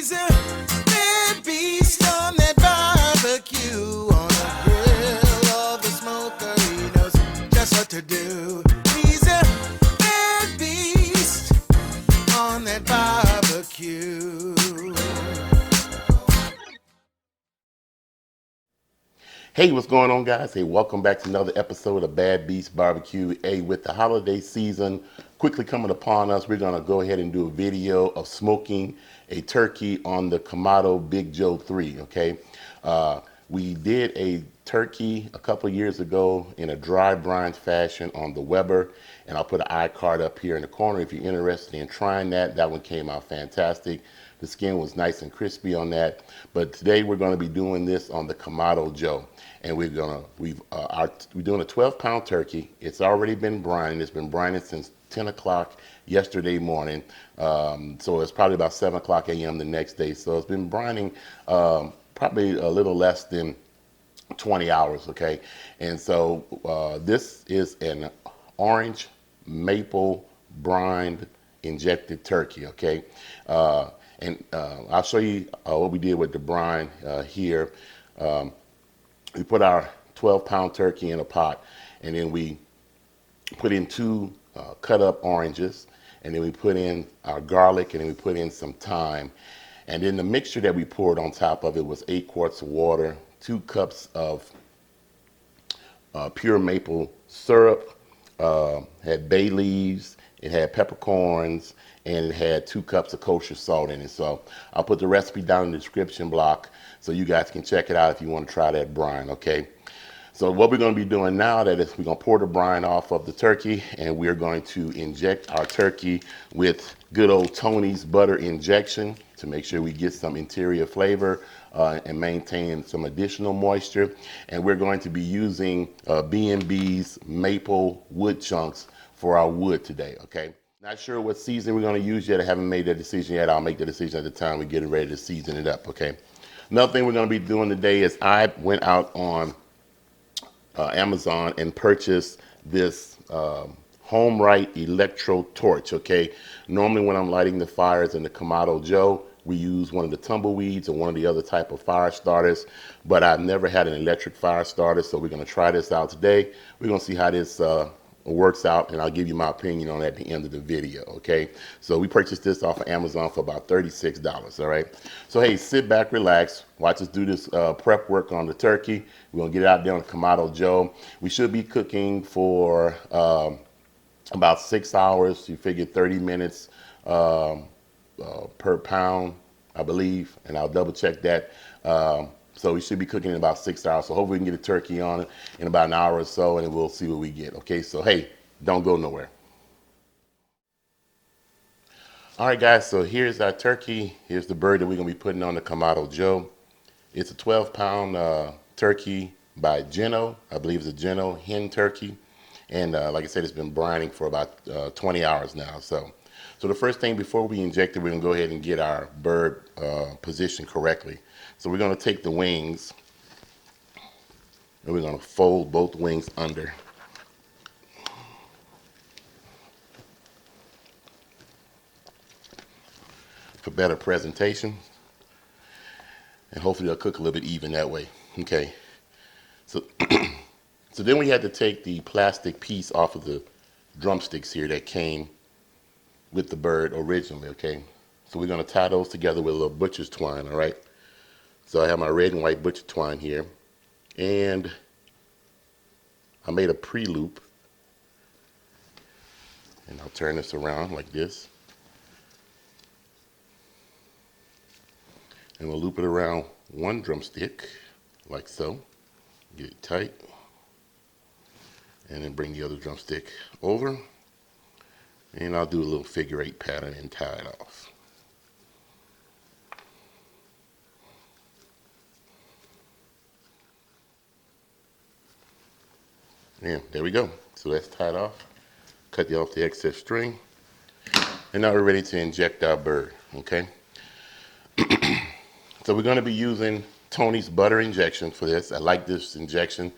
He's a bad beast on that barbecue, on the grill or the smoker. He knows just what to do. He's a bad beast on that barbecue. Hey, what's going on, guys? Hey, welcome back to another episode of Bad Beast Barbecue. Hey, with the holiday season quickly coming upon us, we're going to go ahead and do a video of smoking a turkey on the Kamado Big Joe 3, okay? We did a turkey a couple years ago in a dry brine fashion on the Weber, and I'll put an iCard up here in the corner if you're interested in trying that. That one came out fantastic. The skin was nice and crispy on that. But today we're going to be doing this on the Kamado Joe. And we're doing a 12-pound turkey. It's already been brining. It's been brining since 10 o'clock yesterday morning. So it's probably about 7 o'clock a.m. the next day. So it's been brining probably a little less than 20 hours, okay? And so this is an orange maple brined injected turkey, okay? And I'll show you what we did with the brine here. We put our 12-pound turkey in a pot, and then we put in 2 cut up oranges, and then we put in our garlic, and then we put in some thyme. And then the mixture that we poured on top of it was 8 quarts of water, 2 cups of pure maple syrup, had bay leaves, it had peppercorns, and it had 2 cups of kosher salt in it. So I'll put the recipe down in the description block so you guys can check it out if you want to try that brine, okay? So what we're going to be doing now is we're going to pour the brine off of the turkey, and we're going to inject our turkey with good old Tony's butter injection to make sure we get some interior flavor and maintain some additional moisture. And we're going to be using B&B's maple wood chunks for our wood today, okay? Not sure what season we're going to use yet. I haven't made that decision yet. I'll make the decision at the time we get ready to season it up, okay? Another thing we're going to be doing today is I went out on Amazon and purchased this Home Right Electro Torch, okay? Normally when I'm lighting the fires in the Kamado Joe, we use one of the tumbleweeds or one of the other type of fire starters, but I've never had an electric fire starter, so we're going to try this out today. We're going to see how this works out, and I'll give you my opinion on it at the end of the video, okay? So we purchased this off of Amazon for about $36, all right? So hey, sit back, relax, watch us do this prep work on the turkey. We're gonna get it out there on the Kamado Joe. We should be cooking for about 6 hours. You figure 30 minutes per pound, I believe, and I'll double check that. So we should be cooking in about 6 hours. So hopefully we can get a turkey on it in about an hour or so, and then we'll see what we get. Okay, so hey, don't go nowhere. All right, guys, so here's our turkey. Here's the bird that we're gonna be putting on the Kamado Joe. It's a 12-pound turkey by Geno. I believe it's a Geno hen turkey. And like I said, it's been brining for about 20 hours now. So the first thing before we inject it, we're gonna go ahead and get our bird positioned correctly. So we're gonna take the wings and we're gonna fold both wings under. For better presentation. And hopefully they'll cook a little bit even that way, okay? So, so then we had to take the plastic piece off of the drumsticks here that came with the bird originally, okay? So we're gonna tie those together with a little butcher's twine, all right? So I have my red and white butcher twine here, and I made a pre-loop, and I'll turn this around like this, and we'll loop it around one drumstick, like so, get it tight, and then bring the other drumstick over, and I'll do a little figure 8 pattern and tie it off. Yeah, there we go. So that's tied off. Cut off the excess string. And now we're ready to inject our bird, okay? So we're gonna be using Tony's butter injection for this. I like this injection.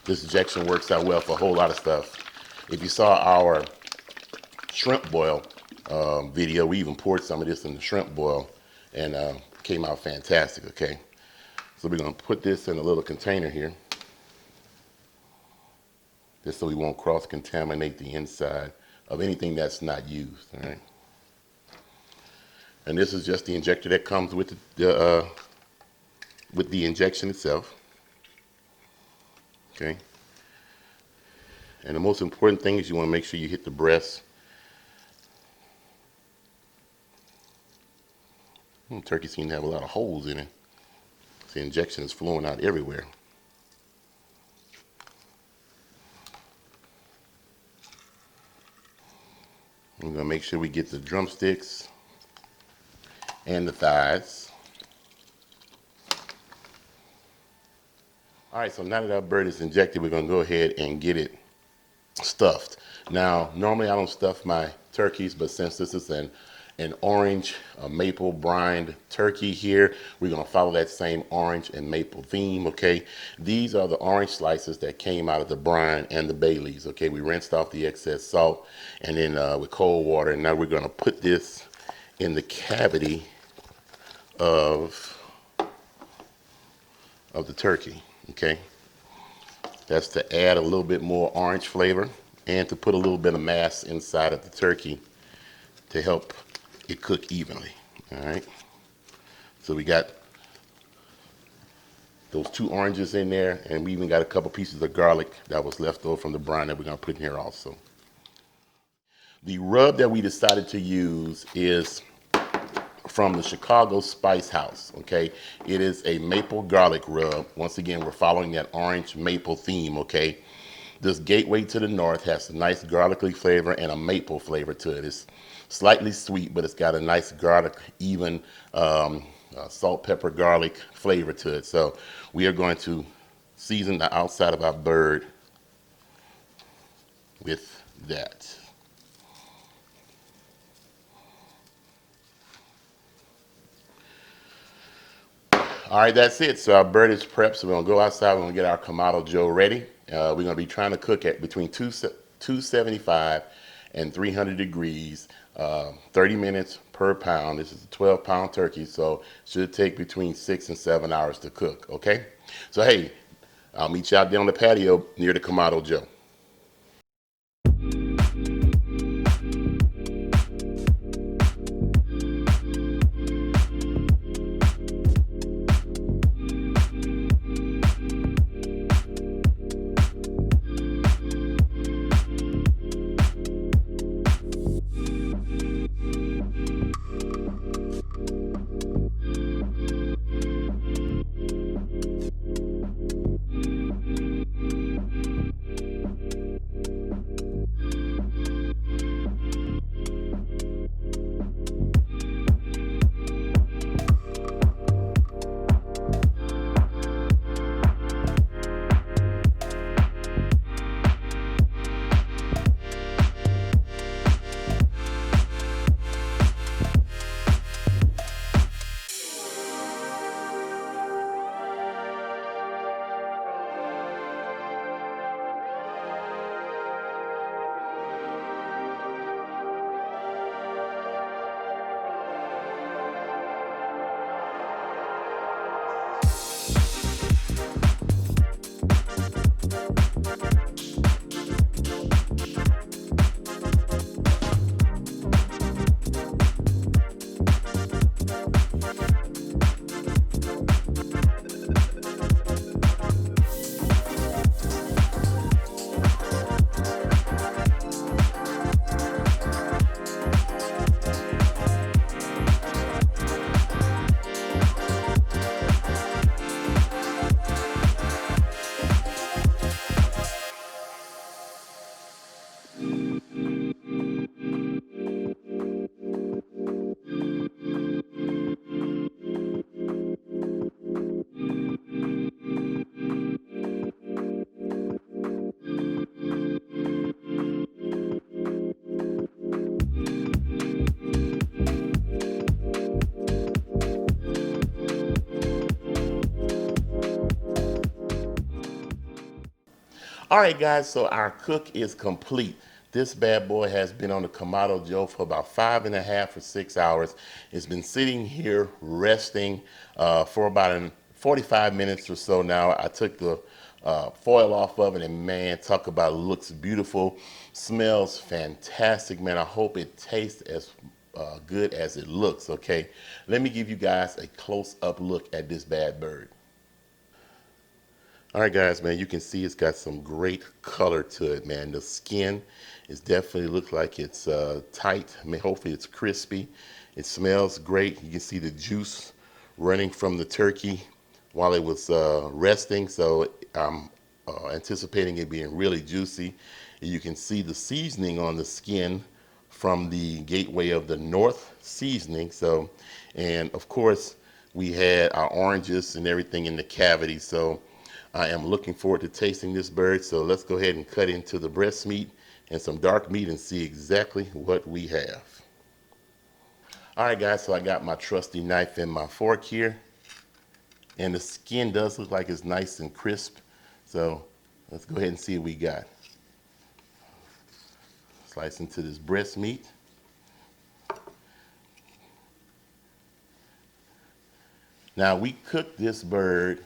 This injection works out well for a whole lot of stuff. If you saw our shrimp boil video, we even poured some of this in the shrimp boil. and came out fantastic, okay? So we're gonna put this in a little container here, just so we won't cross-contaminate the inside of anything that's not used, all right? And this is just the injector that comes with the injection itself, okay? And the most important thing is you want to make sure you hit the breast. Turkey seems to have a lot of holes in it. The injection is flowing out everywhere. We're going to make sure we get the drumsticks and the thighs. All right, so now that our bird is injected, we're going to go ahead and get it stuffed. Now, normally I don't stuff my turkeys, but since this is an orange maple brined turkey here, we're going to follow that same orange and maple theme, okay? These are the orange slices that came out of the brine and the bay leaves, okay? We rinsed off the excess salt and then with cold water, and now we're going to put this in the cavity of the turkey, okay? That's to add a little bit more orange flavor and to put a little bit of mass inside of the turkey to help it cook evenly, all right? So we got those 2 oranges in there, and we even got a couple pieces of garlic that was left over from the brine that we're gonna put in here also. The rub that we decided to use is from the Chicago Spice House, okay? It is a maple garlic rub. Once again, we're following that orange maple theme, okay? This Gateway to the North has a nice garlicky flavor and a maple flavor to it. It's slightly sweet, but it's got a nice garlic, even salt, pepper, garlic flavor to it. So we are going to season the outside of our bird with that. All right, that's it. So our bird is prepped. So we're gonna go outside. We're gonna get our Kamado Joe ready. We're gonna be trying to cook at between 275 and 300 degrees, 30 minutes per pound. This is a 12-pound turkey, so it should take between 6 and 7 hours to cook, okay? So hey, I'll meet you out there on the patio near the Kamado Joe. All right, guys, so our cook is complete. This bad boy has been on the Kamado Joe for about 5.5 or 6 hours. It's been sitting here resting for about 45 minutes or so now. I took the foil off of it, and man, talk about looks beautiful, smells fantastic, man. I hope it tastes as good as it looks. Okay, let me give you guys a close-up look at this bad bird. All right, guys, man, you can see it's got some great color to it, man. The skin is definitely looks like it's tight. I mean, hopefully it's crispy. It smells great. You can see the juice running from the turkey while it was resting. So I'm anticipating it being really juicy. You can see the seasoning on the skin from the Gateway of the North seasoning. So, and of course, we had our oranges and everything in the cavity. So I am looking forward to tasting this bird. So let's go ahead and cut into the breast meat and some dark meat and see exactly what we have. All right, guys, so I got my trusty knife and my fork here. And the skin does look like it's nice and crisp. So let's go ahead and see what we got. Slice into this breast meat. Now we cooked this bird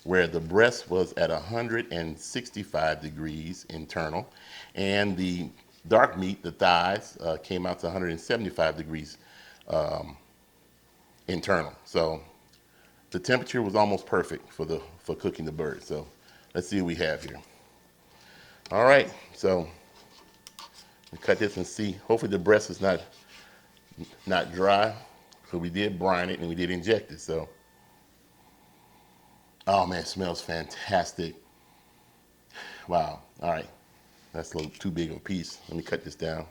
where the breast was at 165 degrees internal, and the dark meat, the thighs, came out to 175 degrees internal. So the temperature was almost perfect for cooking the bird. So let's see what we have here. All right, so we cut this and see. Hopefully the breast is not dry. So we did brine it and we did inject it. So. Oh man, it smells fantastic. Wow, all right. That's a little too big of a piece. Let me cut this down.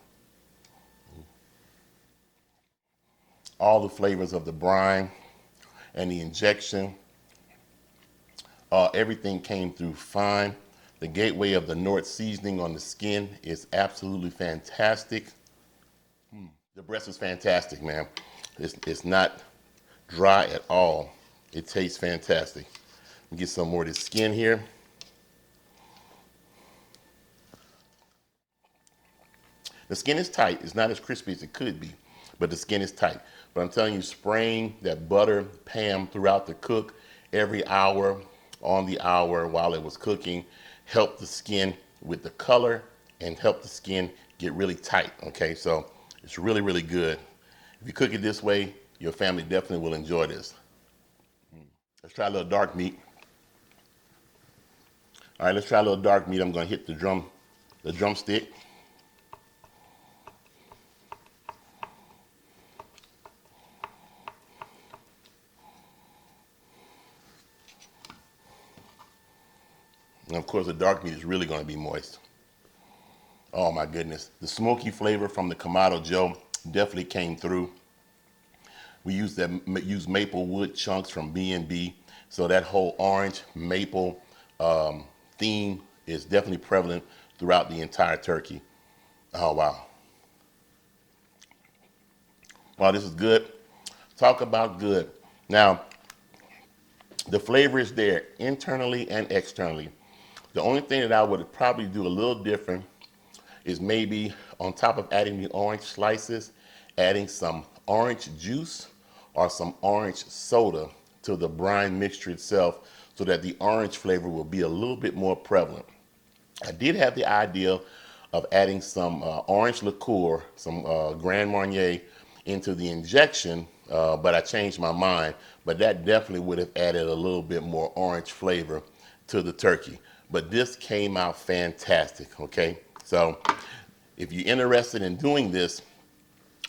All the flavors of the brine and the injection, everything came through fine. The Gateway of the North seasoning on the skin is absolutely fantastic. The breast is fantastic, man. It's not dry at all. It tastes fantastic. Get some more of this skin here. The skin is tight. It's not as crispy as it could be, but the skin is tight. But I'm telling you, spraying that butter Pam throughout the cook every hour, on the hour while it was cooking, helped the skin with the color and helped the skin get really tight. Okay, so it's really, really good. If you cook it this way, your family definitely will enjoy this. Let's try a little dark meat. All right, let's try a little dark meat. I'm going to hit the drumstick. And of course, the dark meat is really going to be moist. Oh my goodness. The smoky flavor from the Kamado Joe definitely came through. We used maple wood chunks from B&B. So that whole orange maple theme is definitely prevalent throughout the entire turkey. Oh, wow. Wow, this is good. Talk about good. Now, the flavor is there internally and externally. The only thing that I would probably do a little different is maybe on top of adding the orange slices, adding some orange juice or some orange soda to the brine mixture itself, so that the orange flavor will be a little bit more prevalent. I did have the idea of adding some orange liqueur, some Grand Marnier into the injection, but I changed my mind. But that definitely would have added a little bit more orange flavor to the turkey. But this came out fantastic, okay? So if you're interested in doing this,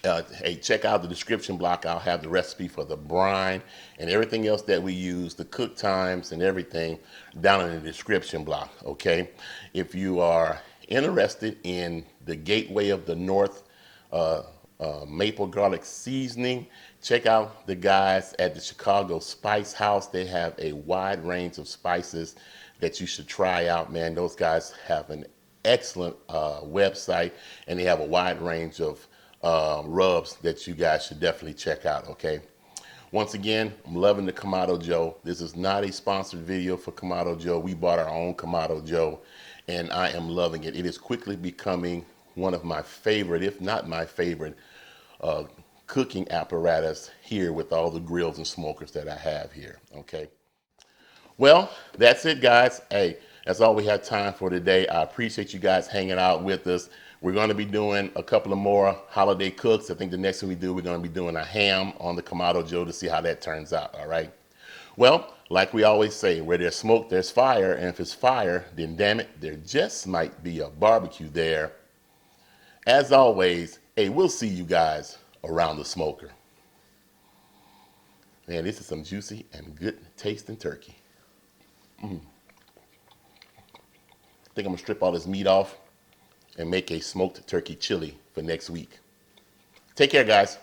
hey, check out the description block. I'll have the recipe for the brine and everything else that we use, the cook times and everything down in the description block, okay? If you are interested in the Gateway of the North maple garlic seasoning, check out the guys at the Chicago Spice House. They have a wide range of spices that you should try out, man. Those guys have an excellent website, and they have a wide range of rubs that you guys should definitely check out, okay? Once again, I'm loving the Kamado Joe. This is not a sponsored video for Kamado Joe. We bought our own Kamado Joe, and I am loving it. It is quickly becoming one of my favorite, if not my favorite, cooking apparatus here with all the grills and smokers that I have here, okay? Well, that's it, guys. Hey, that's all we have time for today. I appreciate you guys hanging out with us. We're going to be doing a couple of more holiday cooks. I think the next one we do, we're going to be doing a ham on the Kamado Joe to see how that turns out, all right? Well, like we always say, where there's smoke, there's fire. And if it's fire, then damn it, there just might be a barbecue there. As always, hey, we'll see you guys around the smoker. Man, this is some juicy and good tasting turkey. I think I'm gonna strip all this meat off and make a smoked turkey chili for next week. Take care, guys.